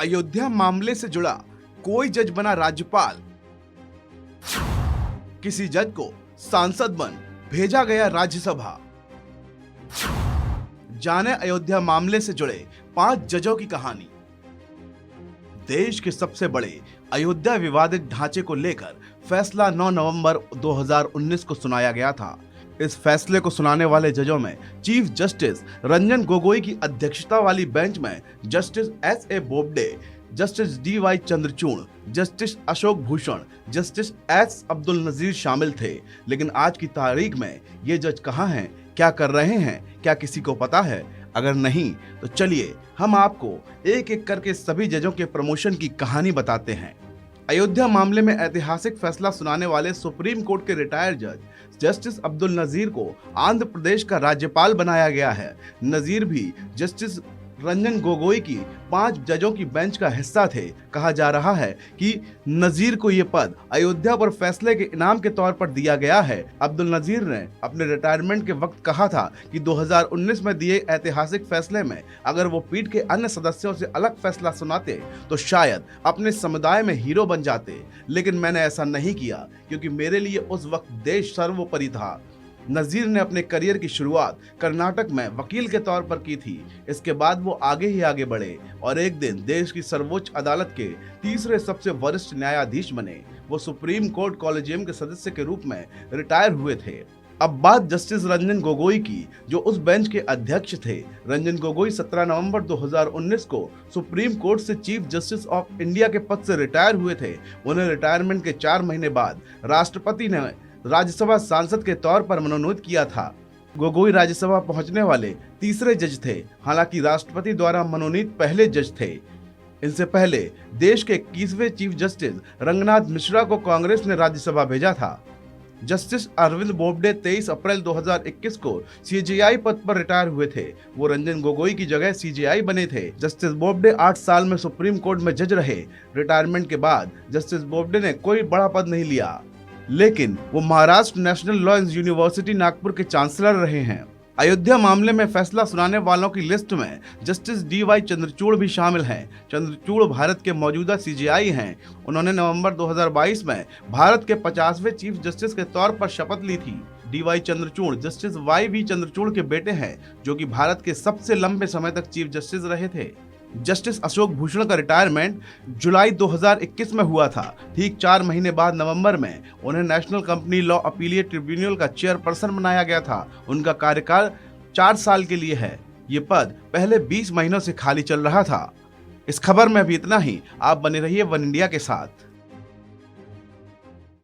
अयोध्या मामले से जुड़ा कोई जज बना राज्यपाल, किसी जज को सांसद बन भेजा गया राज्यसभा। जाने अयोध्या मामले से जुड़े 5 जजों की कहानी। देश के सबसे बड़े अयोध्या विवादित ढांचे को लेकर फैसला 9 नवंबर 2019 को सुनाया गया था। इस फैसले को सुनाने वाले जजों में चीफ जस्टिस रंजन गोगोई की अध्यक्षता वाली बेंच में justice S.A. Bobde, justice D.Y. Chandrachud, justice Ashok Bhushan, justice S. Abdul Nazeer शामिल थे। लेकिन आज की तारीख में ये जज कहाँ हैं, क्या कर रहे हैं, क्या किसी को पता है? अगर नहीं तो चलिए हम आपको एक एक करके सभी जजों के प्रमोशन की कहानी बताते हैं। अयोध्या मामले में ऐतिहासिक फैसला सुनाने वाले सुप्रीम कोर्ट के रिटायर्ड जज जस्टिस अब्दुल नजीर को आंध्र प्रदेश का राज्यपाल बनाया गया है। नजीर भी जस्टिस रंजन गोगोई की 5 जजों की बेंच का हिस्सा थे। कहा जा रहा है कि नजीर को यह पद अयोध्या पर फैसले के इनाम के तौर पर दिया गया है। अब्दुल नजीर ने अपने रिटायरमेंट के वक्त कहा था कि 2019 में दिए ऐतिहासिक फैसले में अगर वो पीठ के अन्य सदस्यों से अलग फैसला सुनाते तो शायद अपने समुदाय में हीरो बन जाते, लेकिन मैंने ऐसा नहीं किया क्योंकि मेरे लिए उस वक्त देश सर्वोपरि था। नजीर ने अपने करियर की शुरुआत कर्नाटक में वकील के तौर पर की थी। इसके बाद वो आगे ही आगे बढ़े और एक दिन देश की सर्वोच्च अदालत के तीसरे सबसे वरिष्ठ न्यायाधीश बने। वो सुप्रीम कोर्ट कॉलेजियम के सदस्य के रूप में रिटायर हुए थे। अब बात जस्टिस रंजन गोगोई की, जो उस बेंच के अध्यक्ष थे। रंजन गोगोई 17 नवंबर 2019 को सुप्रीम कोर्ट से चीफ जस्टिस ऑफ इंडिया के पद से रिटायर हुए थे। उन्हें रिटायरमेंट के 4 महीने बाद राष्ट्रपति ने राज्यसभा सांसद के तौर पर मनोनीत किया था। गोगोई राज्यसभा पहुंचने वाले तीसरे जज थे, हालांकि राष्ट्रपति द्वारा मनोनीत पहले जज थे। इनसे पहले देश के 21वें चीफ जस्टिस रंगनाथ मिश्रा को कांग्रेस ने राज्यसभा भेजा था। जस्टिस अरविंद बोबडे 23 अप्रैल 2021 को CJI पद पर रिटायर हुए थे। वो रंजन गोगोई की जगह CJI बने थे। जस्टिस बोबडे 8 साल में सुप्रीम कोर्ट में जज रहे। रिटायरमेंट के बाद जस्टिस बोबडे ने कोई बड़ा पद नहीं लिया, लेकिन वो Maharashtra national law university Nagpur के चांसलर रहे हैं। अयोध्या मामले में फैसला सुनाने वालों की लिस्ट में जस्टिस D.Y. चंद्रचूड़ भी शामिल हैं। चंद्रचूड़ भारत के मौजूदा CJI हैं। उन्होंने नवंबर 2022 में भारत के 50वें चीफ जस्टिस के तौर पर शपथ ली थी। D.Y. Chandrachud justice Y.V. Chandrachud के बेटे हैं, जो कि भारत के सबसे लंबे समय तक चीफ जस्टिस रहे थे। जस्टिस अशोक भूषण का रिटायरमेंट जुलाई 2021 में हुआ था। ठीक 4 महीने बाद नवंबर में उन्हें national company law appellate tribunal का चेयरपर्सन बनाया गया था। उनका कार्यकाल 4 साल के लिए है। ये पद पहले 20 महीनों से खाली चल रहा था। इस खबर में भी इतना ही। आप बने रहिए वन इंडिया के साथ।